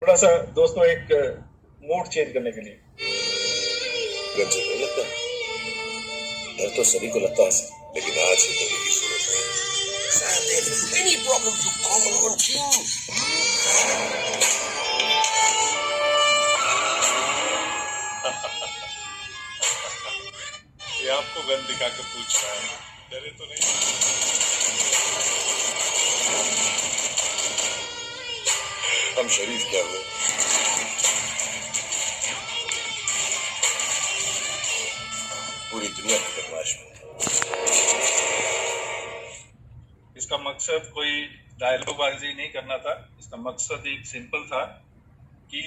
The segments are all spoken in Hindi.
थोड़ा सा दोस्तों एक मूड चेंज करने के लिए। मुझे नहीं लगता, डर तो सभी को लगता है, लेकिन आज से डरने की जरूरत नहीं। Any problem to call on King? ये आपको गन दिखा के पूछ रहा है, डरे तो नहीं? हम शरीफ क्या हुए? पूरी दुनिया की बदमाश में। इसका मकसद कोई डायलॉगबाजी नहीं करना था। इसका मकसद एक सिंपल था कि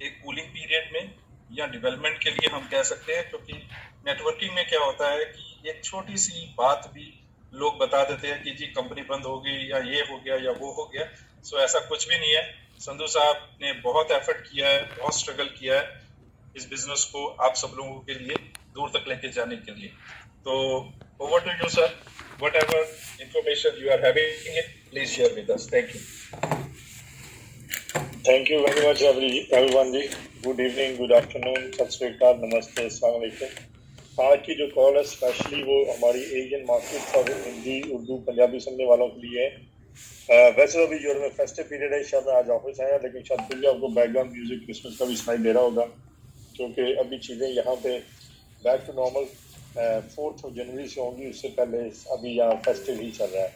एक कूलिंग पीरियड में या डेवलपमेंट के लिए हम कह सकते हैं, क्योंकि नेटवर्किंग में क्या होता है कि एक छोटी सी बात भी लोग बता देते हैं कि जी कंपनी बंद हो गई या ये हो गया या वो हो गया। सो ऐसा कुछ भी नहीं है। संधू साहब ने बहुत एफर्ट किया है, बहुत स्ट्रगल किया है इस बिजनेस को आप सब लोगों के लिए दूर तक लेके जाने के लिए। तो over to you sir, whatever information you are having it, please share with us. Thank you. Thank you very much everyone ji. Good evening, good afternoon, सत श्री अकाल, नमस्ते, अस्सलाम वालेकुम। आज की जो कॉल है स्पेशली वो हमारी एशियन मार्केट और हिंदी उर्दू पंजाबी सुनने वालों के लिए है। वैसे तो अभी जो है फेस्टिव पीरियड है, शायद आज ऑफिस आया, लेकिन शायद फिर भी आपको बैकग्राउंड म्यूजिक क्रिसमस का भी सुनाई दे रहा होगा, क्योंकि अभी चीज़ें यहाँ पे बैक टू नॉर्मल 4 जनवरी से होंगी। उससे पहले अभी यहाँ फेस्टिव ही चल रहा है,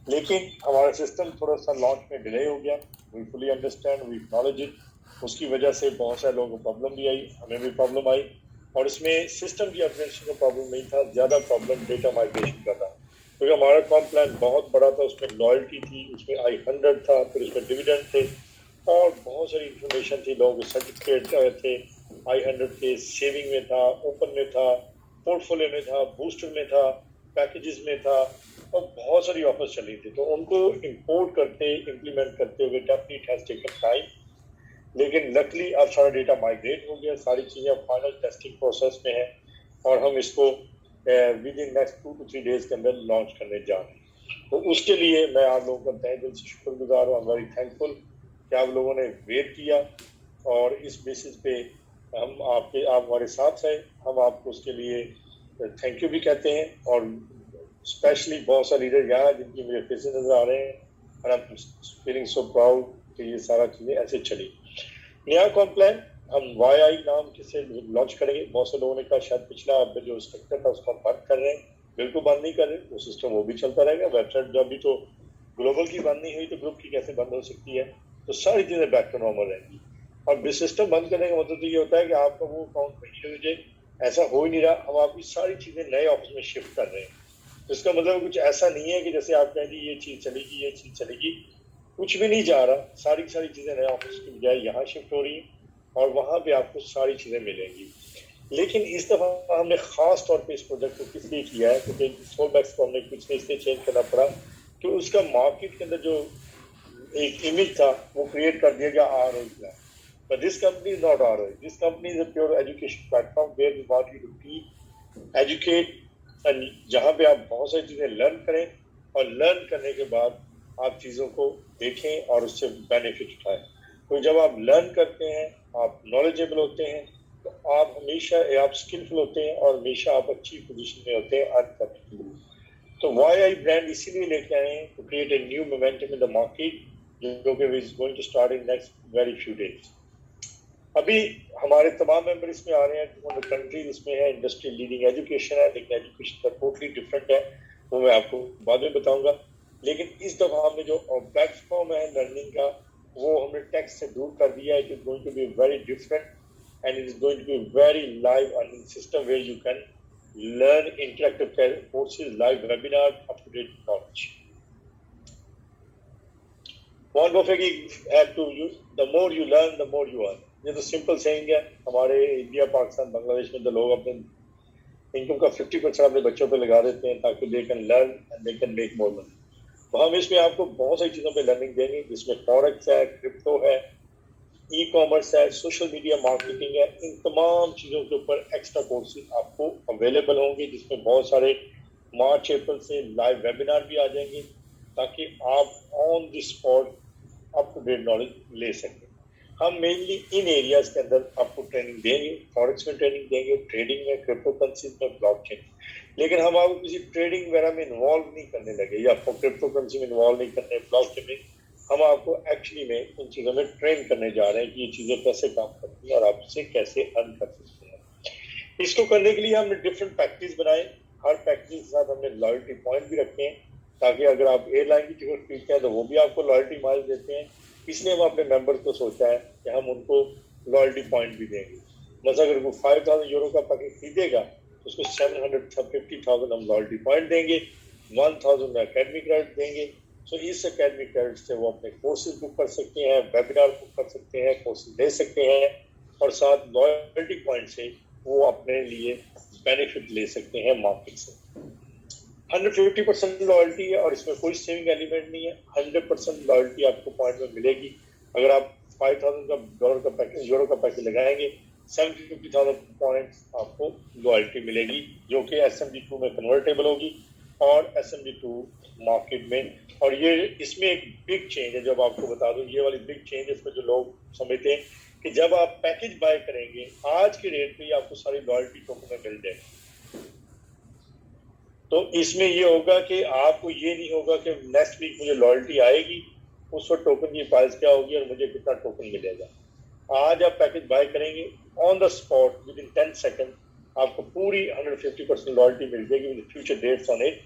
लेकिन हमारा सिस्टम थोड़ा सा लॉन्च में डिले हो गया। We fully understand, we acknowledge it. उसकी वजह से बहुत सारे लोगों को प्रॉब्लम भी आई, हमें भी प्रॉब्लम आई, और इसमें सिस्टम की अपडेशन का प्रॉब्लम नहीं था, ज़्यादा प्रॉब्लम डेटा माइग्रेशन का था। क्योंकि हमारा कॉम प्लान बहुत बड़ा था, उसमें लॉयल्टी थी, उसमें i100 था, फिर उसमें डिविडेंड थे और बहुत सारी इंफॉर्मेशन थी। लोगों के सर्टिफिकेट थे, i100 के सेविंग में था, ओपन में था, पोर्टफोलियो में था, बूस्टर में था, पैकेजेस में था, और बहुत सारी ऑफर्स चली थी। तो उनको इंपोर्ट करते इम्प्लीमेंट करते हुए डेफिनेटली हैज टेकन टाइम, लेकिन लकली अब सारा डेटा माइग्रेट हो गया, सारी चीज़ें फाइनल टेस्टिंग प्रोसेस में है और हम इसको with in next 2 to 3 days के अंदर लॉन्च करने जा रहे हैं। तो उसके लिए मैं आप लोगों का तहे दिल से शुक्रगुजार हूँ, वेरी थैंकफुल कि आप लोगों ने वेट किया, और इस बेसिस पे हम आप हमारे साथ हैं। हम आपको उसके लिए थैंक यू भी कहते हैं, और स्पेशली बहुत सारे लीडर यहाँ हैं जिनकी मुझे फेसेस नजर आ रहे हैं, और I am feeling so proud कि ये सारा चीज़ें ऐसे चली। नया कॉम्प्लान हम YI नाम से लॉन्च करेंगे। बहुत से लोगों ने कहा शायद पिछला जो स्ट्रक्चर था उसको हम बंद कर रहे हैं, बिल्कुल बंद नहीं कर रहे, वो सिस्टम वो भी चलता रहेगा। वेबसाइट जब भी तो ग्लोबल की बंद नहीं हुई तो ग्रुप की कैसे बंद हो सकती है? तो सारी चीजें बैक टू नॉर्मल रहेंगी। और सिस्टम बंद करने का मतलब तो ये होता है कि आपका वो अकाउंट नहीं, ऐसा हो ही नहीं रहा। हम आपकी सारी चीजें नए ऑफिस में शिफ्ट कर रहे हैं। तो इसका मतलब कुछ ऐसा नहीं है कि जैसे आप कहें ये चीज चलेगी, ये चीज चलेगी, कुछ भी नहीं जा रहा। सारी चीजें नए ऑफिस की बजाय यहाँ शिफ्ट हो रही हैं, और वहां पे आपको सारी चीजें मिलेंगी। लेकिन इस दफा हमने खास तौर पे इस प्रोजेक्ट को किस लिए किया है, क्योंकि सोलबैक्स को हमने कुछ इसलिए चेंज करना पड़ा कि उसका मार्केट के अंदर जो एक इमेज था वो क्रिएट कर दिया गया ROI plan. But this company is not ROI. This company is a pure education platform where we want you to teach, educate, and जहाँ पे आप बहुत सारी चीजें लर्न करें, और लर्न करने के बाद आप चीजों को देखें और उससे बेनिफिट उठाएं। तो जब आप लर्न करते हैं, आप नॉलेजेबल होते हैं, तो आप हमेशा आप स्किलफुल होते हैं, और हमेशा आप अच्छी पोजीशन में होते हैं अर्न करने के लिए। तो YI ब्रांड इसीलिए लेके आए हैं to create a new momentum in the market, जो कि is going to start in next very few days. अभी हमारे तमाम मेंबर इसमें आ रहे हैं, कंट्री इसमें है, इंडस्ट्री लीडिंग एजुकेशन है, लेकिन एजुकेशन का टोटली डिफरेंट है, वो मैं आपको बाद में बताऊंगा। लेकिन इस दफा हमने जो प्लेटफॉर्म है लर्निंग का, वो हमने टेक्स्ट से दूर कर दिया है। It is going to be very different, and it is going to be very live earning system where you can learn interactive courses, live webinar, up-to-date knowledge. Warren Buffett had to use, the more you learn, the more you earn. ये तो सिंपल सेइंग है। हमारे इंडिया, पाकिस्तान, बांग्लादेश में तो लोग अपने इनकम का 50% अपने बच्चों पे लगा देते हैं ताकि they can learn and they can make more money. तो हम इसमें आपको बहुत सारी चीज़ों पे लर्निंग देंगे, जिसमें फॉरेक्स है, क्रिप्टो है, ई-कॉमर्स है, सोशल मीडिया मार्केटिंग है। इन तमाम चीज़ों के ऊपर एक्स्ट्रा कोर्सेज आपको अवेलेबल होंगे, जिसमें बहुत सारे मार्च अप्रैल से लाइव वेबिनार भी आ जाएंगे, ताकि आप on the spot up to date knowledge ले सकें। हम मेनली इन एरियाज के अंदर आपको ट्रेनिंग देंगे, फॉरेक्स में ट्रेनिंग देंगे, ट्रेडिंग में, क्रिप्टो करेंसी में, ब्लॉकचेन। लेकिन हम आपको किसी ट्रेडिंग वगैरह में इन्वॉल्व नहीं करने लगे, या आपको क्रिप्टो करेंसी में इन्वॉल्व नहीं करने, ब्लॉकचेन में। हम आपको एक्चुअली में इन चीजों में ट्रेन करने जा रहे हैं कि ये चीजें कैसे काम करती हैं और आप इससे कैसे अर्न कर सकते हैं। इसको करने के लिए हमने डिफरेंट पैकेजेस बनाए। हर पैकेज के साथ हमने लॉयल्टी पॉइंट भी रखे हैं, ताकि अगर आप एयरलाइन की टिकट खरीदते हैं तो वो भी आपको लॉयल्टी माइल देते हैं। इसलिए हम अपने मेंबर्स को सोचा है कि हम उनको लॉयल्टी पॉइंट भी देंगे। मतलब अगर वो 5,000 यूरो का पैकेज खरीदेगा तो उसको 750,000 हम लॉयल्टी पॉइंट देंगे, 1,000 अकेडमी क्रेडिट देंगे। सो इस अकेडमी क्रेडिट से वो अपने कोर्सेज बुक कर सकते हैं, वेबिनार बुक कर सकते हैं, कोर्सेज ले सकते हैं, और साथ लॉयल्टी पॉइंट से वो अपने लिए बेनिफिट ले सकते हैं मार्केट से। 150% लॉयल्टी है और इसमें कोई सेविंग एलिमेंट नहीं है। 100% लॉयल्टी आपको पॉइंट में मिलेगी। अगर आप 5,000 का डॉलर का पैकेज, यूरो का पैकेज लगाएंगे, 750,000 पॉइंट्स आपको लॉयल्टी मिलेगी, जो कि SMD2 में कन्वर्टेबल होगी और SMD2 मार्केट में। और ये इसमें एक बिग चेंज है, जब आपको बता दूं, ये वाली बिग चेंज है, इसमें जो लोग समझते हैं कि जब आप पैकेज बाय करेंगे आज के रेट पे आपको सारी लॉयल्टी टोकन में मिल जाएगी। तो इसमें ये होगा कि आपको ये नहीं होगा कि नेक्स्ट वीक मुझे लॉयल्टी आएगी, उस वक्त टोकन की प्राइस क्या होगी और मुझे कितना टोकन मिलेगा। आज आप पैकेज बाय करेंगे, on the spot within 10 second आपको पूरी 150% लॉयल्टी मिल जाएगी with future dates on it.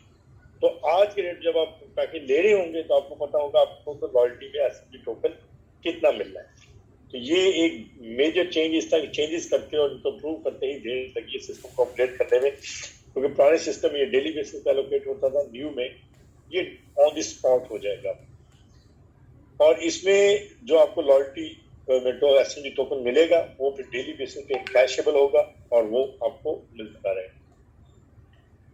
तो आज के रेट जब आप पैकेज ले रहे होंगे तो आपको पता होगा आपको तो लॉयल्टी में SMD टोकन कितना मिल रहा है। तो ये एक मेजर चेंज, इस तरह के चेंजेस करते और उनको प्रूव करते ही देर लगी सिस्टम को अपडेट करने में, क्योंकि पुराने सिस्टम ये डेली बेसिस पे एलोकेट होता था, न्यू में ये ऑन द स्पॉट हो जाएगा। और इसमें जो आपको लॉयल्टी तो SMD टोकन मिलेगा वो फिर डेली बेसिस पे कैशेबल होगा और वो आपको मिलता रहेगा।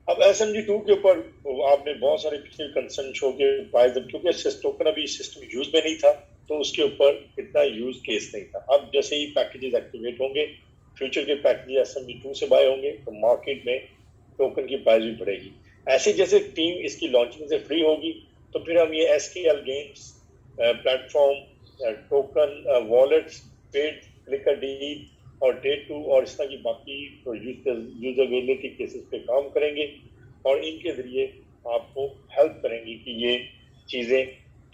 अब SMD2 के ऊपर आपने बहुत सारे पिछले कंसर्न शो के प्राइस, क्योंकि टोकन अभी सिस्टम यूज में नहीं था तो उसके ऊपर इतना यूज केस नहीं था। अब जैसे ही पैकेजेस एक्टिवेट होंगे, फ्यूचर के पैकेजेस SMD2 से बाय होंगे, तो मार्केट में टोकन की प्राइस भी बढ़ेगी। ऐसे जैसे टीम इसकी लॉन्चिंग से फ्री होगी तो फिर हम ये SKL games platform, token wallets, paid clicker deal और डे 2 और इस तरह की बाकी यूजबिलिटी केसेस पे काम करेंगे और इनके जरिए आपको हेल्प करेंगी कि ये चीजें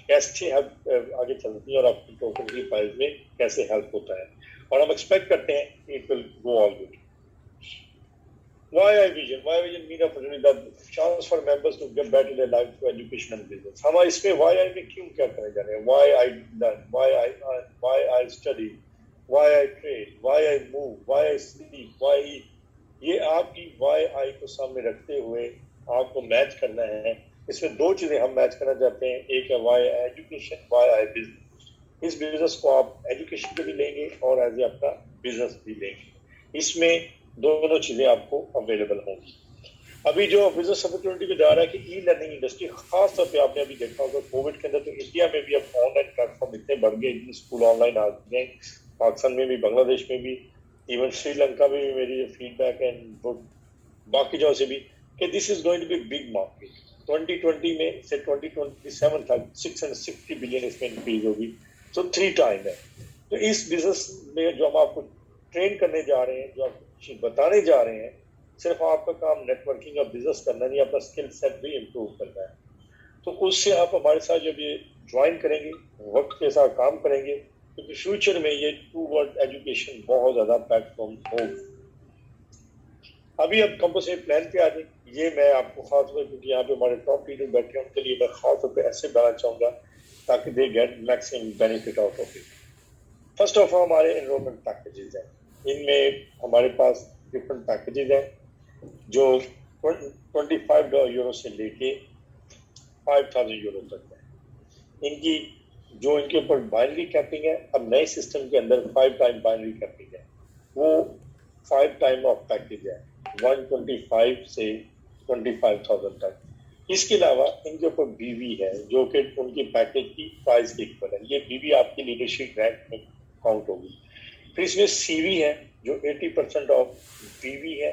कैसे आगे चलती हैं और आपकी टोकन की प्राइस में कैसे हेल्प होता है। और हम एक्सपेक्ट करते हैं it will go all good. Why vision mean the chance for members to get better their life through education and business। हम इसमें why में क्यों क्या करने जा रहे हैं, why I learn, why I study, why I trade, why I move, why I sleep, why eat, ये आपकी why I को सामने रखते हुए आपको मैच करना है। इसमें दो चीजें हम मैच करना चाहते हैं, एक है why education, why I business। इस बिजनेस को आप एजुकेशन पे भी लेंगे और एज ए आपका बिजनेस भी लेंगे। इसमें दोनों चीजें आपको अवेलेबल होंगी। अभी जो बिजनेस अपॉर्चुनिटी पे जा रहा है कि ई लर्निंग इंडस्ट्री, खास तौर पे आपने अभी देखा होगा कोविड के अंदर तो इंडिया में भी अब ऑनलाइन प्लेटफॉर्म इतने बढ़ गए, स्कूल ऑनलाइन आ गए, पाकिस्तान में भी, बांग्लादेश में भी, इवन श्रीलंका में भी मेरी फीडबैक एंड बाकी जगह से भी कि this is going to be big market. 2020 में से 2027 तक 660 बिलियन इसमें इंक्रीज होगी, तो 3 टाइम है। तो इस बिजनेस में जो हम आपको ट्रेन करने जा रहे हैं, जो आप बताने जा रहे हैं, सिर्फ आपका काम नेटवर्किंग और बिजनेस करना नहीं, अपना स्किल सेट भी इम्प्रूव करना है। तो उससे आप हमारे साथ जब ये ज्वाइन करेंगे, वक्त के साथ काम करेंगे, क्योंकि फ्यूचर में ये टू वर्ड एजुकेशन बहुत ज्यादा प्लेटफॉर्म होगा। अभी अब कंपल्सरी प्लान पे आ जाए, ये मैं आपको खास तौर पर, क्योंकि यहाँ पे हमारे टॉप लीडर बैठे हैं, उनके लिए मैं खास तौर पर ऐसे बनाना चाहूंगा ताकि they get maximum benefit out of it. First of all हमारे एनरोलमेंट पैकेजेस हैं, इनमें हमारे पास डिफरेंट पैकेजेस हैं जो 25 यूरो से लेके 5,000 यूरो तक है। इनकी जो इनके ऊपर बाइनरी कैपिंग है, अब नए सिस्टम के अंदर 5 टाइम बाइनरी कैपिंग है, वो 5 टाइम ऑफ पैकेज है 125 से 25,000 तक। इसके अलावा इनके ऊपर बीवी है जो कि उनकी पैकेज की प्राइस के इक्वल है। ये बीवी आपकी लीडरशिप रैंक में काउंट होगी। फिर इसमें सीवी है जो 80% ऑफ बीवी है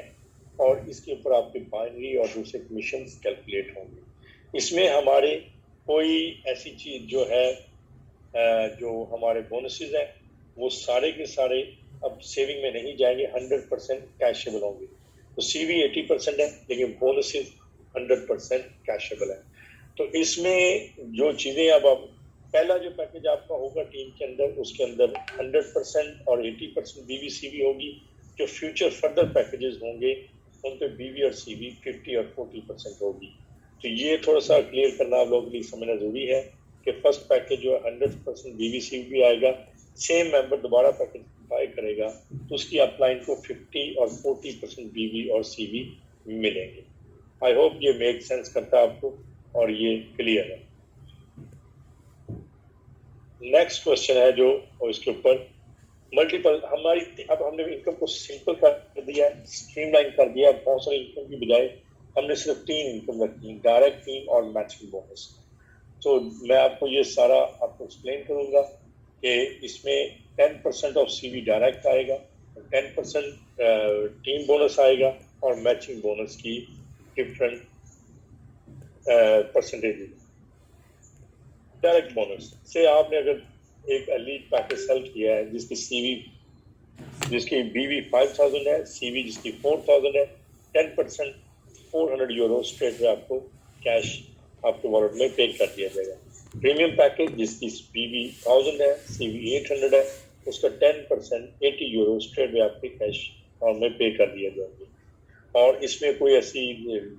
और इसके ऊपर आपके बाइनरी और दूसरे कमीशन कैलकुलेट होंगे। इसमें हमारे कोई ऐसी चीज जो है जो हमारे बोनसेस हैं वो सारे के सारे अब सेविंग में नहीं जाएंगे, 100% कैशेबल होंगे। तो CV 80% है, लेकिन बोनसेस 100% कैशेबल है। तो इसमें जो चीजें अब आप पहला जो पैकेज आपका होगा टीम के अंदर, उसके अंदर 100% और 80% BV/CV होगी। जो फ्यूचर फर्दर पैकेजेस होंगे उन पे BV और CV 50 और 40% होगी। तो ये थोड़ा सा क्लियर करना आप लोगों के लिए समझना जरूरी है कि फर्स्ट पैकेज जो है 100% BV/CV आएगा। सेम मेंबर दोबारा पैकेज बाय करेगा तो उसकी अपलाइन को 50 और 40% BV और CV मिलेंगे। आई होप ये मेक सेंस करता है आपको और ये क्लियर है। नेक्स्ट क्वेश्चन है जो और इसके ऊपर मल्टीपल हमारी, अब हमने इनकम को सिंपल कर दिया, स्ट्रीमलाइन कर दिया। बहुत सारी इनकम की बजाय हमने सिर्फ 3 इनकम रखी, डायरेक्ट टीम और मैचिंग बोनस। तो मैं आपको ये सारा आपको एक्सप्लेन करूंगा कि इसमें 10% ऑफ CV डायरेक्ट आएगा, 10% टीम बोनस आएगा और मैचिंग बोनस की डिफरेंट परसेंटेज। डायरेक्ट बोनस से आपने अगर एक एलीट पैकेज सेल किया है जिसकी BV 5000 है, CV जिसकी 4000 है, 10% 400 यूरो स्ट्रेट में आपको कैश आपके वॉलेट में पे कर दिया जाएगा। प्रीमियम पैकेज जिसकी BV 1000 है, CV 800 है, उसका 10% 80 यूरो स्ट्रेट में आपके कैश अकाउंट में पे कर दिया जाएगा। और इसमें कोई ऐसी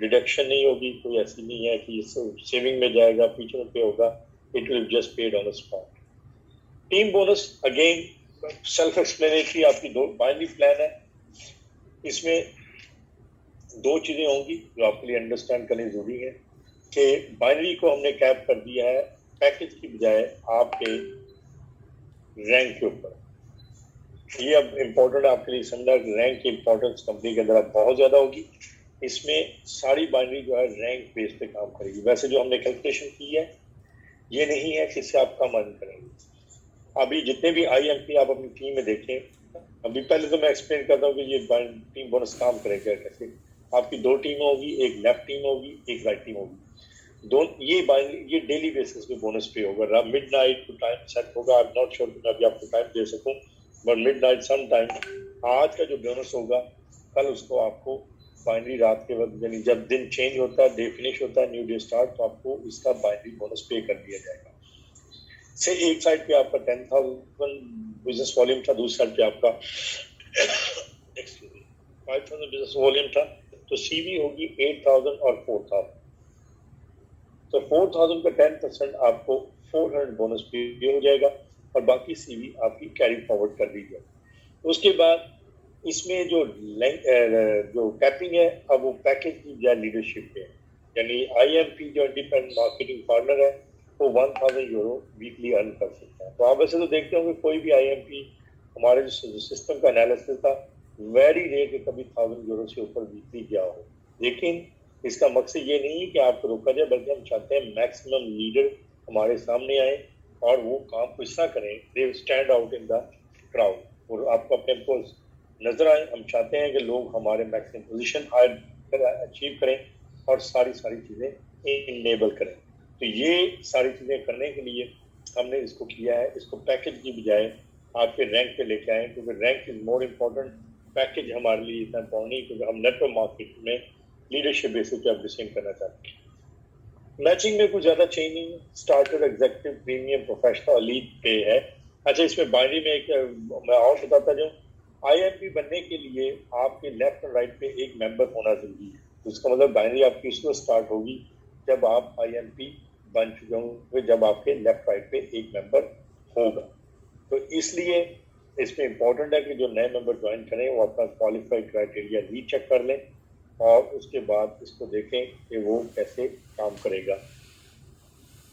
डिडक्शन नहीं होगी, कोई ऐसी नहीं है कि सेविंग में जाएगा, फ्यूचर में पे होगा। It will just paid on the spot. Team bonus again self explanatory, आपकी 2 बाइनरी प्लान है। इसमें 2 चीजें होंगी जो आपके लिए अंडरस्टैंड करनी जरूरी है कि बाइनरी को हमने कैप कर दिया है पैकेज की बजाय आपके रैंक के ऊपर। ये अब इम्पोर्टेंट आपके लिए समझना, रैंक की इंपॉर्टेंस कंपनी के अंदर बहुत ज्यादा होगी। इसमें सारी बाइनरी जो है रैंक बेस पे काम करेगी। वैसे जो हमने कैलकुलेशन की है ये नहीं है कि इससे आप कम अर्न करेंगे। अभी जितने भी IMP आप अपनी टीम में देखें, अभी पहले तो मैं एक्सप्लेन करता हूँ कि ये टीम बोनस काम करेगा कैसे। आपकी 2 टीम होगी, एक लेफ्ट टीम होगी, एक राइट टीम होगी। ये डेली बेसिस पे बोनस पे होगा। मिडनाइट को टाइम सेट होगा। आई एम नॉट श्योर कि मैं अभी आपको टाइम दे सकूं, बट मिडनाइट सम टाइम आज का जो बोनस होगा कल उसको आपको बाइनरी रात के वक्त, यानी जब दिन चेंज होता है, डे फिनिश होता है, न्यू डे स्टार्ट, तो आपको इसका बाइनरी बोनस पे कर दिया जाएगा। से एक साइड पे आपका 10,000 बिजनेस वॉल्यूम था, दूसरी साइड पे आपका 5,000 बिजनेस वॉल्यूम था। तो CV होगी 8,000 और 4,000। तो 4,000 का 10% आपको 400 बोनस पे हो जाएगा और बाकी CV आपकी कैरी फॉरवर्ड कर दी जाएगी। उसके बाद इसमें जो कैपिंग है, अब वो पैकेज की बजाय लीडरशिप पे है। यानी IMP जो इंडिपेंडेंट मार्केटिंग पार्टनर है वो 1,000 यूरो वीकली अर्न कर सकता है। तो आप वैसे तो देखते होंगे कोई भी IMP, हमारे जो सिस्टम का एनालिसिस था, वेरी रेयर कि कभी 1,000 यूरो से ऊपर वीकली गया हो। लेकिन इसका मकसद ये नहीं है कि आपको रोका जाए, बल्कि हम चाहते हैं मैक्सिमम लीडर हमारे सामने आए और वो काम को इस तरह करें, they stand out in the crowd और आपको अपने को नजर आए। हम चाहते हैं कि लोग हमारे मैक्सिमम पोजीशन अचीव करें और सारी चीजें इनेबल करें। तो ये सारी चीजें करने के लिए हमने इसको किया है। इसको पैकेज की बजाय आपके रैंक पे लेके आए, क्योंकि rank is more important. Package हमारे लिए इतना इम्पोर्टेंट नहीं, क्योंकि हम नेटवर्क मार्केट में लीडरशिप बेसिस पे अपडेशन करना चाहते हैं। मैचिंग में कुछ ज्यादा चेंज नहीं, starter, executive, premium, professional, elite पे है। अच्छा, इसमें बाइनरी में एक मैं और बताता जाऊँ, IMP बनने के लिए आपके लेफ्ट और राइट पे एक मेंबर होना जरूरी है। उसका मतलब बाइनरी आपकी उसको स्टार्ट होगी जब आप IMP बन चुके होंगे, जब आपके लेफ्ट राइट पे एक मेंबर होगा। तो इसलिए इसमें इम्पोर्टेंट है कि जो नए मेंबर ज्वाइन करें वो अपना क्वालिफाइड क्राइटेरिया रीचेक कर लें और उसके बाद इसको देखें कि वो कैसे काम करेगा।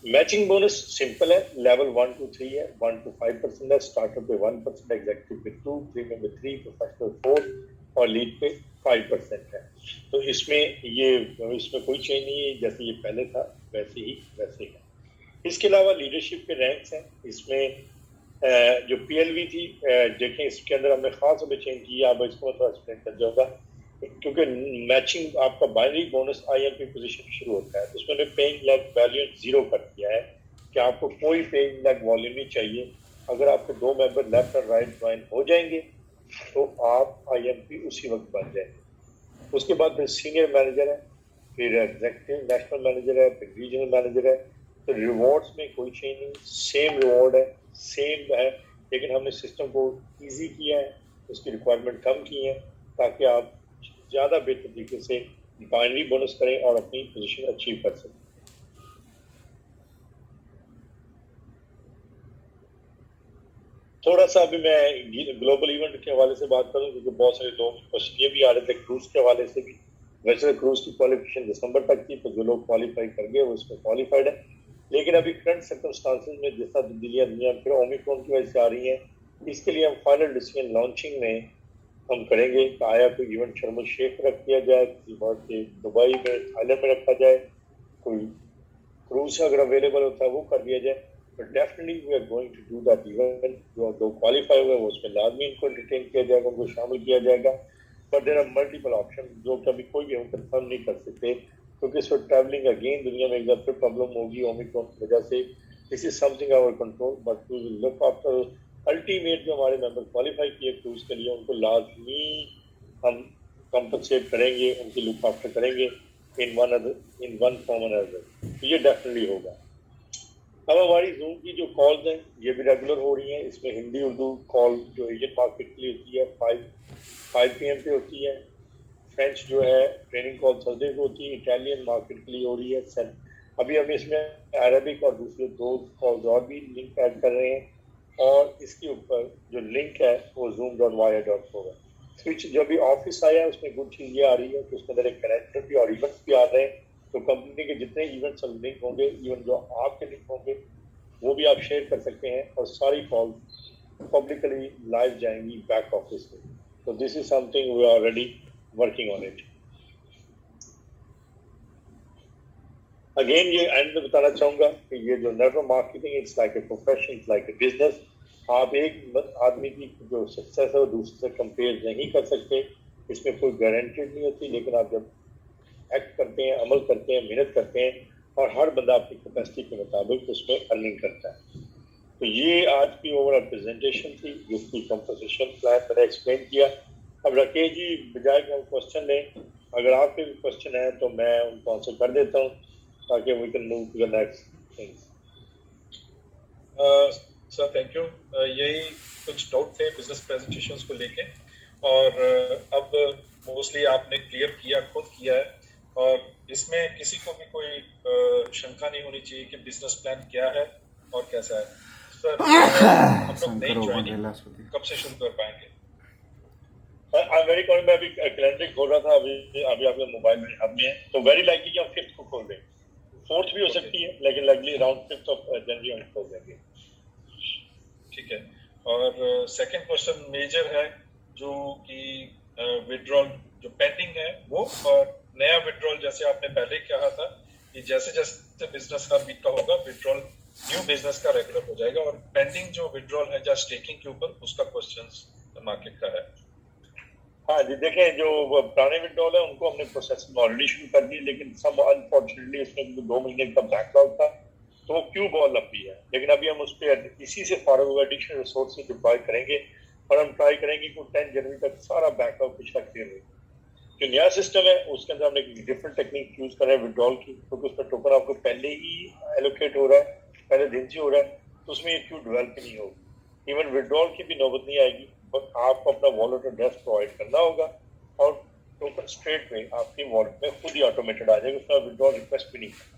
मैचिंग बोनस सिंपल है, लेवल 1 to 3 है, 1 to 5% है, स्टार्टर पे 1%, एग्जीक्यूटिव पे 2, प्रीमियम पे 3, प्रोफेशनल 4 और लीड पे 5% है। तो इसमें कोई चेंज नहीं है, जैसे ये पहले था वैसे है। इसके अलावा लीडरशिप के रैंक्स हैं। इसमें जो PLV थी, देखें इसके अंदर हमने खास तौर पे चेंज किया। अब इसको मैं थोड़ा एक्सप्लेन कर जाऊंगा, क्योंकि मैचिंग आपका बाइनरी बोनस IMP पोजीशन शुरू होता है, तो उसमें पेइंग लेग वैल्यू 0 कर दिया है कि आपको कोई पेइंग लेग वॉल्यूम नहीं चाहिए अगर आपके 2 मेंबर लेफ्ट और राइट ज्वाइन हो जाएंगे तो आप IMP उसी वक्त बन जाएंगे। उसके बाद फिर सीनियर मैनेजर है, फिर एग्जीक्यूटिव नेशनल मैनेजर है, फिर रीजनल मैनेजर है। तो रिवॉर्ड्स में कोई चेंज नहीं, सेम रिवॉर्ड है, सेम है, लेकिन हमने सिस्टम को इजी किया है, उसकी रिक्वायरमेंट कम की है ताकि आप ज़्यादा बेहतर तरीके से बाइनरी बोनस करें और अपनी पोजीशन अचीव कर सकें। थोड़ा सा अभी मैं ग्लोबल इवेंट के हवाले से बात करूं क्योंकि बहुत सारे लोग क्वेश्चन ये भी आ रहे थे क्रूज के हवाले से भी। वैसे क्रूज की क्वालिफिकेशन दिसंबर तक थी, तो जो लोग क्वालिफाई कर गए वो उसमें क्वालिफाइड है, लेकिन अभी करंट सर्कमस्टांसेस में जिस तरह तब्दीलियां दुनिया फिर ओमिक्रॉन की वजह से आ रही हैं, इसके लिए हम फाइनल डिसीजन लॉन्चिंग में हम करेंगे कि आया कोई इवेंट शर्म el शेख रख दिया जाए, किसी बात के दुबई में, थाईलैंड में रखा जाए, कोई क्रूज अगर अवेलेबल होता है वो कर दिया जाए। But definitely we are going to do that event. जो क्वालिफाई हुए वो उसमें लाजमी इनको एंटरटेन किया जाएगा, उनको शामिल किया जाएगा। But there are multiple option जो कभी कोई भी हम कंफर्म नहीं कर सकते क्योंकि इस वक्त ट्रैवलिंग अगेन दुनिया में एक बार फिर प्रॉब्लम होगी ओमिक्रॉन की वजह से। This is something our control, but we will look after ultimate जो हमारे मेंबर क्वालिफाई किए क्रूज के लिए उनको लाजमी हम कंपनसेट करेंगे, उनकी लुक आफ्टर करेंगे इन वन फॉर्म और अदर। ये डेफिनेटली होगा। अब हमारी जूम की जो कॉल्स हैं ये भी रेगुलर हो रही हैं। इसमें हिंदी उर्दू कॉल जो एशियन मार्केट के लिए होती है 5 PM पे होती है। फ्रेंच जो है ट्रेनिंग कॉल थर्सडे को होती है। इटालियन मार्केट के लिए हो रही है। अभी हम इसमें अरबिक और दूसरे 2 कॉल्स और भी लिंक ऐड कर रहे हैं, और इसके ऊपर जो लिंक है वो zoom.wire.com है। स्विच जो भी ऑफिस आया है उसमें गुड चीज़ ये आ रही है कि उसके अंदर एक कैलेंडर भी और इवेंट्स भी आ रहे हैं। तो कंपनी के जितने इवेंट्स लिंक होंगे, इवन जो आपके लिंक होंगे, वो भी आप शेयर कर सकते हैं और सारी कॉल पब्लिकली लाइव जाएंगी बैक ऑफिस में। तो this is something we are already working on it. Again ये एंड में बताना चाहूंगा कि ये जो network marketing it's like a profession, it's like a business. आप एक आदमी की जो सक्सेस है वो दूसरे से कंपेयर नहीं कर सकते, इसमें कोई गारंटेड नहीं होती, लेकिन आप जब एक्ट करते हैं, अमल करते हैं, मेहनत करते हैं और हर बंदा अपनी कैपेसिटी के मुताबिक उसमें अर्निंग करता है। तो ये आज की ओवरऑल प्रेजेंटेशन थी जिसकी कंपोजिशन प्लान मैंने एक्सप्लेन किया। अब राकेश जी बजाय कि हम क्वेश्चन लें, अगर आपके भी क्वेश्चन है तो मैं उनको आंसर कर देता हूँ ताकि we can move to the next things. Sir thank you. यही कुछ डाउट थे बिजनेस प्रेजेंटेशंस को लेके, और अब मोस्टली आपने क्लियर किया, खुद किया है, और इसमें किसी को भी कोई शंका नहीं होनी चाहिए कि बिजनेस प्लान क्या है और कैसा है। सर हम लोग नई ज्वाइनिंग कब से शुरू कर पाएंगे? वेरी कॉल मैं अभी कैलेंडर खोल रहा था, अभी आपके मोबाइल में हाथ में है, तो वेरी लाइकली कि हम 5th को खोल दें। 4th भी हो सकती है, लेकिन likely around 5th of January हम खोल देंगे। ठीक है। और सेकंड क्वेश्चन मेजर है जो कि विड्रॉल जो पेंडिंग है वो, और नया विड्रॉल जैसे आपने पहले कहा था कि जैसे जैसे बिजनेस का बीता होगा विड्रॉल न्यू बिजनेस का रेगुलर हो जाएगा, और पेंडिंग जो विड्रॉल है या स्टेकिंग के ऊपर उसका क्वेश्चन मार्केट का है। हाँ जी, देखें जो पुराने विड्रॉल है उनको हमने प्रोसेसिंग ऑलरेडी शुरू कर दी, लेकिन सब अनफॉर्चुनेटली उसमें 2 महीने का बैकलॉग था तो वो क्यों बहुत लंबी है। लेकिन अभी हम उस पर इसी से फारग हुआ एडिशनल रिसोर्स डिप्लॉय करेंगे और हम ट्राई करेंगे कि 10 जनवरी तक सारा बैकलॉग पिछला क्लियर हो। जो नया सिस्टम है उसके अंदर हमने एक डिफरेंट टेक्निक यूज कर रहे हैं विड्रॉल की, क्योंकि उसमें टोकन आपको पहले ही एलोकेट हो रहा है, पहले दिन से हो रहा है, तो उसमें ये क्यों डेवलप नहीं होगी। इवन विड्रॉल की भी नौबत नहीं आएगी, बट आपको अपना वॉलेट एड्रेस प्रोवाइड करना होगा और टोकन स्ट्रेट में आपकी वॉलेट में खुद ही ऑटोमेटेड आ जाएगा, उसमें विड्रॉल रिक्वेस्ट भी नहीं करना।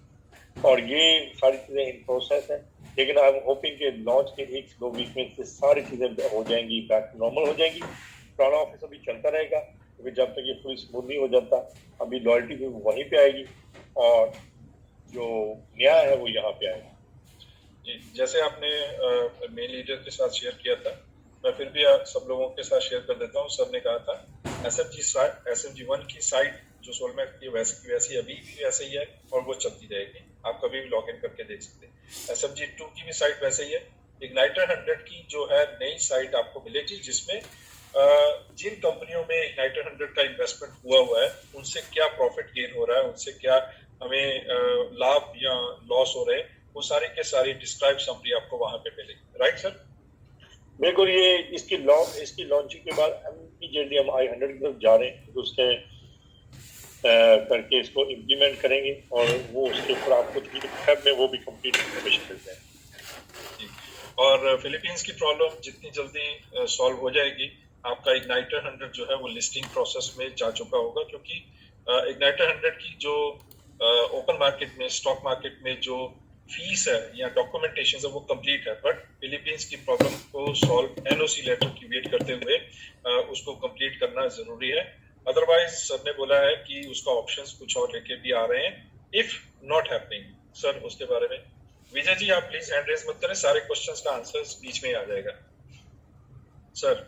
और ये सारी चीज़ें इन प्रोसेस है, लेकिन आई एम होपिंग के लॉन्च के 1-2 वीक में से सारी चीज़ें हो जाएंगी, बैक नॉर्मल हो जाएंगी। पुराना ऑफिस अभी चलता रहेगा क्योंकि जब तक ये पूरी स्मूथ नहीं हो जाता, अभी लॉयल्टी भी वहीं पे आएगी और जो नया है वो यहाँ पे आएगा। जी, जैसे आपने मेन लीडर के साथ शेयर किया था, मैं फिर भी सब लोगों के साथ शेयर कर देता हूँ। सर ने कहा था SMG1 की साइट जो सोलमैक की वैसी अभी भी वैसे ही है और वो चलती रहेगी, आप कभी भी लॉग इन करके देख सकते हैं। SMG2 की भी साइट वैसे ही है। इग्नाइटर 100 की जो है नई साइट आपको मिलेगी, जिसमें जिन कंपनियों में इग्नाइटर 100 का इन्वेस्टमेंट हुआ है उनसे क्या प्रॉफिट गेन हो रहा है, उनसे क्या हमें लाभ या लॉस हो रहे हैं, वो सारी के सारी डिस्क्राइब समरी आपको वहां पे मिलेगी। Right sir? बिल्कुल, ये इसकी लॉन्चिंग के बाद इमीडिएटली हम i100 की तरफ जा रहे हैं, तो उसके करके इसको इम्प्लीमेंट करेंगे और वो उसके ऊपर आपको 3 फेब में वो भी कंप्लीट इन्फॉर्मेशन मिल जाएगी। और फिलीपींस की प्रॉब्लम जितनी जल्दी सॉल्व हो जाएगी, आपका इग्नाइटर 100 जो है वो लिस्टिंग प्रोसेस में जा चुका होगा, क्योंकि इग्नाइटर 100 की जो ओपन मार्केट में, स्टॉक मार्केट में जो फीस है या डॉक्यूमेंटेशन है वो कंप्लीट है, बट फिलीपींस की प्रॉब्लम को सॉल्व एनओसी लेटर की वेट करते हुए उसको कंप्लीट करना जरूरी है। अदरवाइज सर ने बोला है कि उसका ऑप्शंस कुछ और लेके भी आ रहे हैं इफ नॉट हैपनिंग। सर उसके बारे में विजय जी आप प्लीज हैंड रेज मत करें, सारे क्वेश्चंस का आंसर्स बीच में ही आ जाएगा। सर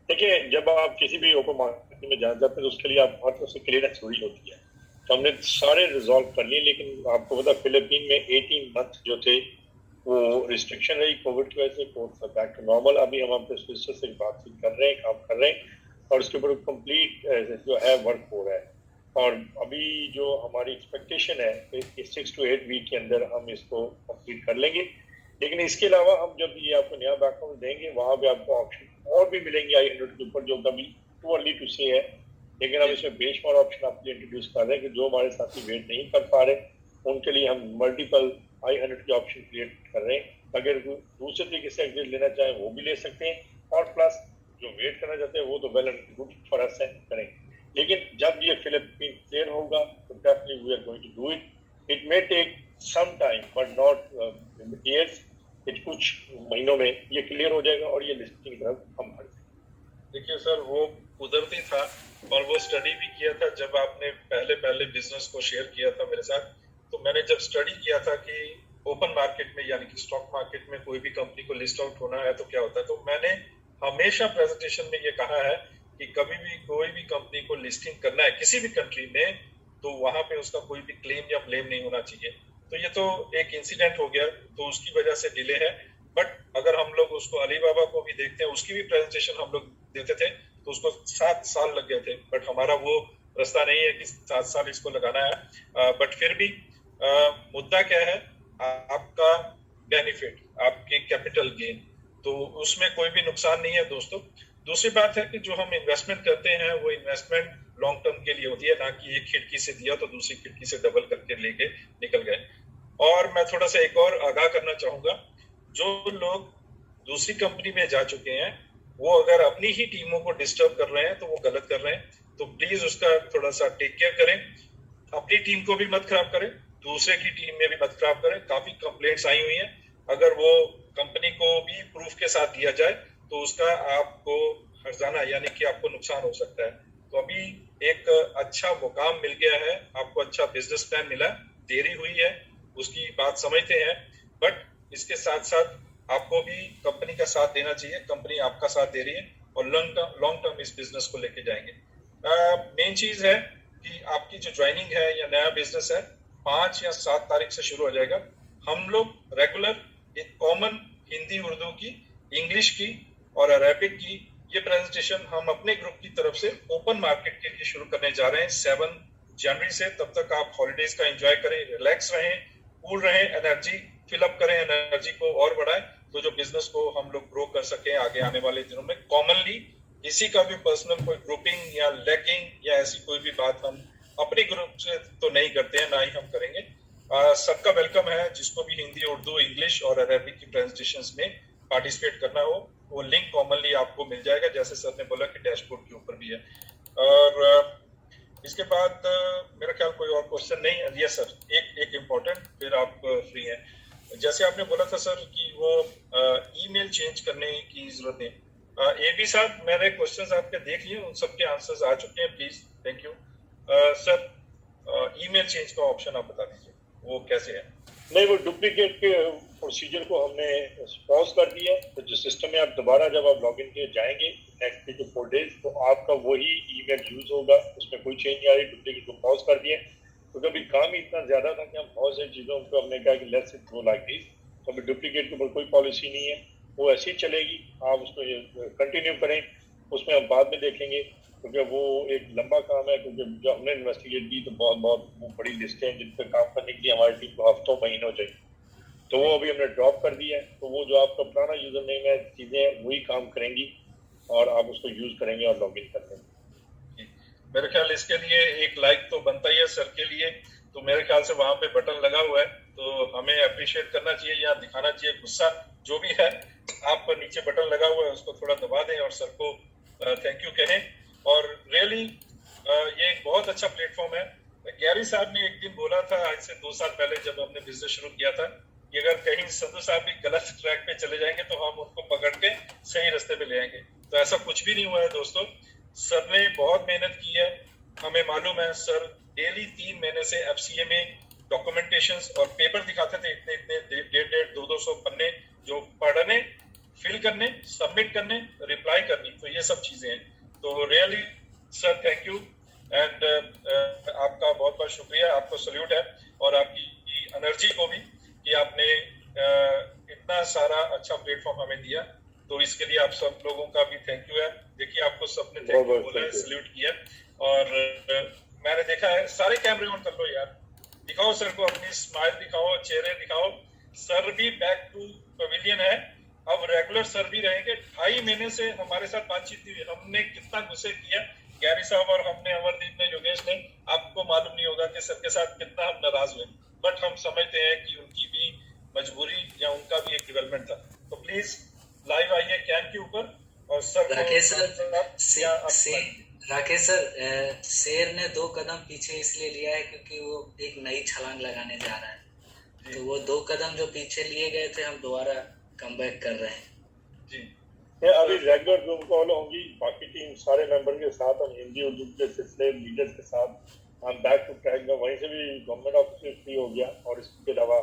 देखिए, जब आप किसी भी ओपन मार्केट में जाना चाहते हैं तो उसके लिए आप हर तरफ से क्लियरेंस जरूरी होती है, तो हमने सारे रिजॉल्व कर लिए। लेकिन आपको पता फिलीपीन में 18 मंथ जो थे वो रिस्ट्रिक्शन रही कोविड की वजह से, कोविड बैक टू नॉर्मल। अभी हम अपने स्पेशल से बातचीत कर रहे हैं, काम कर रहे हैं और उसके ऊपर कंप्लीट जो है वर्क हो रहा है। और अभी जो हमारी एक्सपेक्टेशन है कि 6 to 8 वीक के अंदर हम इसको कंप्लीट कर लेंगे। लेकिन इसके अलावा हम जब ये आपको नया बैकग्राउंड देंगे वहां पे आपको ऑप्शन और भी मिलेंगे i100 के ऊपर, जो कभी टू अर्ली टू से है। लेकिन हम इसमें बेंचमार्क ऑप्शन आपके लिए इंट्रोड्यूस कर रहे हैं कि जो हमारे साथी वेट नहीं कर पा रहे उनके लिए हम मल्टीपल i100 के ऑप्शन क्रिएट कर रहे हैं। अगर दूसरे तरीके से एग्जिट लेना चाहें वो भी ले सकते हैं, और प्लस जो वेट करना चाहते हैं वो तो well and good for us है, करेंगे। लेकिन जब ये फिलीपीन क्लियर होगा तो definitely we are going to do it. It may take some time but not years. कुछ महीनों में ये क्लियर हो जाएगा और ये लिस्टिंग की तरफ हम बढ़ जाएंगे। देखिए सर, वो कुदरती था और वो स्टडी भी किया था जब आपने पहले बिजनेस को शेयर किया था मेरे साथ। तो मैंने जब स्टडी किया था कि ओपन मार्केट में यानी कि स्टॉक मार्केट में कोई भी कंपनी को लिस्ट आउट होना है तो क्या होता है, तो मैंने हमेशा प्रेजेंटेशन में ये कहा है कि कभी भी कोई भी कंपनी को लिस्टिंग करना है किसी भी कंट्री में तो वहां पे उसका कोई भी क्लेम या ब्लेम नहीं होना चाहिए। तो ये तो एक इंसिडेंट हो गया तो उसकी वजह से डिले है, बट अगर हम लोग उसको अलीबाबा को भी देखते हैं, उसकी भी प्रेजेंटेशन हम लोग देते थे तो उसको 7 साल लग गए थे, बट हमारा वो रास्ता नहीं है कि 7 साल इसको लगाना है। बट फिर भी मुद्दा क्या है, आपका बेनिफिट, आपकी कैपिटल गेन, तो उसमें कोई भी नुकसान नहीं है दोस्तों। दूसरी बात है कि जो हम इन्वेस्टमेंट करते हैं वो इन्वेस्टमेंट लॉन्ग टर्म के लिए होती है, ना कि एक खिड़की से दिया तो दूसरी खिड़की से डबल करके लेके निकल गए। और मैं थोड़ा सा एक और आगाह करना चाहूंगा, जो लोग दूसरी कंपनी में जा चुके हैं वो अगर अपनी ही टीमों को डिस्टर्ब कर रहे हैं तो वो गलत कर रहे हैं, तो प्लीज उसका थोड़ा सा टेक केयर करें। अपनी टीम को भी मत खराब करें, दूसरे की टीम में भी मत खराब करें। काफी कंप्लेंट्स आई हुई हैं, अगर वो कंपनी को भी प्रूफ के साथ दिया जाए तो उसका आपको हर्जाना यानी कि आपको नुकसान हो सकता है। तो अभी एक अच्छा मुकाम मिल गया है, आपको अच्छा बिजनेस प्लान मिला, देरी हुई है उसकी बात समझते हैं, बट इसके साथ साथ आपको भी कंपनी का साथ देना चाहिए। कंपनी आपका साथ दे रही है और लॉन्ग टर्म इस बिजनेस को लेके जाएंगे। मेन चीज है कि आपकी जो ज्वाइनिंग है या नया बिजनेस है 5 या 7 तारीख से शुरू हो जाएगा। हम लोग रेगुलर एक कॉमन हिंदी उर्दू की, इंग्लिश की और अरेबिक की ये प्रेजेंटेशन हम अपने ग्रुप की तरफ से ओपन मार्केट के लिए शुरू करने जा रहे हैं 7 जनवरी से। तब तक आप हॉलीडेज का एंजॉय करें, रिलैक्स रहें, कूल रहें, एनर्जी फिलअप करें, एनर्जी को और बढ़ाएं, तो जो बिजनेस को हम लोग ग्रो कर सके आगे आने वाले दिनों में। कॉमनली किसी का भी पर्सनल कोई ग्रुपिंग या लैकिंग या ऐसी कोई भी बात हम अपने ग्रुप से तो नहीं करते हैं, ना ही हम करेंगे। सबका वेलकम है, जिसको भी हिंदी, उर्दू, इंग्लिश और अरेबिक की प्रेजेंटेशंस में पार्टिसिपेट करना हो वो लिंक कॉमनली आपको मिल जाएगा, जैसे सर ने बोला कि डैशबोर्ड के ऊपर भी है। और इसके बाद मेरा ख्याल कोई और क्वेश्चन नहीं है। यस सर, एक इम्पोर्टेंट, फिर आप फ्री हैं। जैसे आपने बोला था सर कि वो ईमेल चेंज करने की जरूरत नहीं। ए बी साहब, मैंने क्वेश्चंस आपके देख लिए, उन सबके आंसर्स आ चुके हैं, please thank you. Sir email change का ऑप्शन आप बता दीजिए वो कैसे है। नहीं, वो डुप्लीकेट के प्रोसीजर को हमने पॉज कर दिया है, तो जो सिस्टम में आप दोबारा जब आप लॉग इन किए जाएंगे नेक्स्ट 3 to 4 days तो आपका वही ईमेल यूज होगा, उसमें कोई चेंज नहीं आ रही। डुप्लीकेट को पॉज कर दिए तो कभी काम ही इतना ज्यादा था कि हम बहुत सारी चीजों को हमने कहा कि let's it go like this. तो अभी डुप्लीकेट के ऊपर कोई पॉलिसी नहीं है, वो ऐसी चलेगी, आप उसको कंटिन्यू करें, उसमें हम बाद में देखेंगे, क्योंकि वो एक लंबा काम है। क्योंकि जो हमने इन्वेस्टिगेट की तो बहुत बहुत बड़ी लिस्ट है जिन पर काम करने के लिए हमारी टीम को हफ्तों महीनों चाहिए। तो वो अभी हमने ड्रॉप कर दिया है, तो वो जो आपका पुराना यूजर नेम है, चीजें वही काम करेंगी और आप उसको यूज करेंगे और लॉग इन कर लेंगे। मेरे ख्याल इसके लिए एक लाइक तो बनता ही है सर के लिए, तो मेरे ख्याल से वहां पे बटन लगा हुआ है, तो हमें अप्रिशिएट करना चाहिए या दिखाना चाहिए गुस्सा जो भी है। आप नीचे बटन लगा हुआ है उसको थोड़ा दबा दें और सर को थैंक यू कहें। और रियली ये एक बहुत अच्छा प्लेटफॉर्म है। गैरी साहब ने एक दिन बोला था आज से 2 साल पहले जब हमने बिजनेस शुरू किया था कि अगर कहीं संधू साहब भी गलत ट्रैक पे चले जाएंगे तो हम उनको पकड़ के सही रास्ते पे ले आएंगे। तो ऐसा कुछ भी नहीं हुआ है दोस्तों, सर ने बहुत मेहनत की है। हमें मालूम है सर डेली 3 महीने से एफसीए में डॉक्यूमेंटेशंस और पेपर दिखाते थे, इतने इतने 1.5 200 पन्ने जो पढ़ने, फिल करने, सबमिट करने, रिप्लाई करनी, तो ये सब चीजें हैं। तो really sir thank you and आपका बहुत बहुत शुक्रिया, आपको सल्यूट है और आपकी एनर्जी को भी कि आपने इतना सारा अच्छा प्लेटफॉर्म हमें दिया, तो इसके लिए आप सब लोगों का भी थैंक यू है। देखिए आपको सबने थैंक यू बोला है, सल्यूट किया और मैंने देखा है सारे कैमरे ऑन कर लो यार, दिखाओ सर को, अपनी स्माइल दिखाओ, चेहरे दिखाओ। सर भी बैक टू पवेलियन है, अब रेगुलर सर भी रहेंगे। 2.5 महीने से हमारे साथ बातचीत हुई, हमने कितना गुस्से किया गैरी साहब और हमने, अमरदीप ने, योगेश ने, आपको मालूम नहीं होगा कि सर के साथ कितना हम नाराज हुए, बट हम समझते हैं कि उनकी भी मजबूरी या उनका भी एक डेवलपमेंट था। तो प्लीज लाइव आइए कैन के ऊपर और सर राकेश सर शेर ने 2 कदम पीछे इसलिए लिया है क्योंकि वो एक नई छलांग लगाने जा रहा है, तो वो 2 कदम जो पीछे लिए गए थे हम दोबारा कमबैक कर रहे हैं जी। अभी रेगुलर जूम कॉल होंगी बाकी टीम सारे मेंबर के साथ, हम हिंदी उर्दू के सिलसिले लीडर्स के साथ हम बैक टू ट्रैक में, वहीं से भी गवर्नमेंट ऑफिस फ्री हो गया और इसके अलावा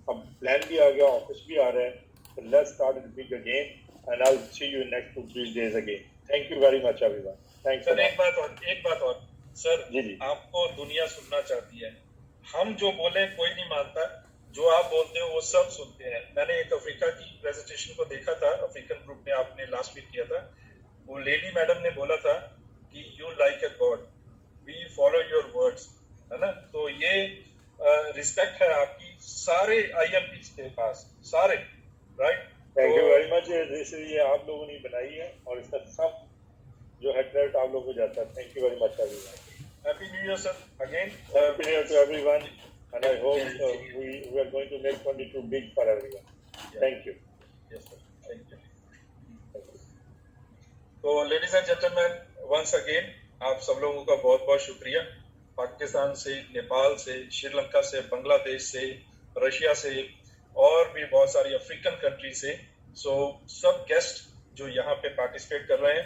अब प्लान भी आ गया, ऑफिस भी आ रहे हैं। So let's start it big again and I'll see you in next 2-3 days again. Thank you very much everyone. Thanks sir a lot. एक बात और सर, जी। आपको दुनिया सुनना चाहती है, हम जो बोले कोई नहीं मानता, जो आप बोलते हो वो सब सुनते हैं। मैंने एक अफ्रीका की प्रेजेंटेशन को देखा था, अफ्रीकन ग्रुप में आपने लास्ट वीक किया था, वो लेडी मैडम ने बोला था कि you like a god, we follow your words, है ना। तो ये रिस्पेक्ट है आपकी सारे आईएमपी के पास, सारे right. Thank you very much. ये आप लोगों ने बनाई है और इसका सब जो है क्रेडिट आप लोगों को जाता है। Thank you very much everyone. Happy new year sir again. Happy new year to everyone and I hope we are going to make 22 big for everyone. Thank you. Yes sir, thank you. तो ladies and gentleman, once again आप सब लोगों का बहुत बहुत शुक्रिया। पाकिस्तान से, नेपाल से, श्रीलंका से, बांग्लादेश से, रशिया से और भी बहुत सारी अफ्रीकन कंट्री से, सो सब गेस्ट जो यहाँ पे पार्टिसिपेट कर रहे हैं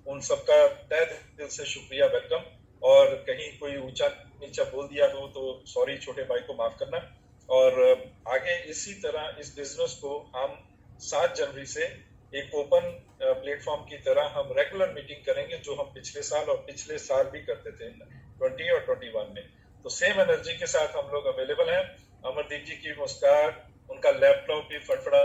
उन सबका तहे दिल से शुक्रिया, वेलकम। और कहीं कोई ऊंचा नीचा बोल दिया हो तो सॉरी, छोटे भाई को माफ करना। और आगे इसी तरह इस बिजनेस को हम 7 जनवरी से एक ओपन प्लेटफॉर्म की तरह हम रेगुलर मीटिंग करेंगे, जो हम पिछले साल और पिछले साल भी करते थे 20 और 21 में। तो सेम एनर्जी के साथ हम लोग अवेलेबल हैं। अमरदीप जी की मुस्कान, उनका लैपटॉप भी फटफड़ा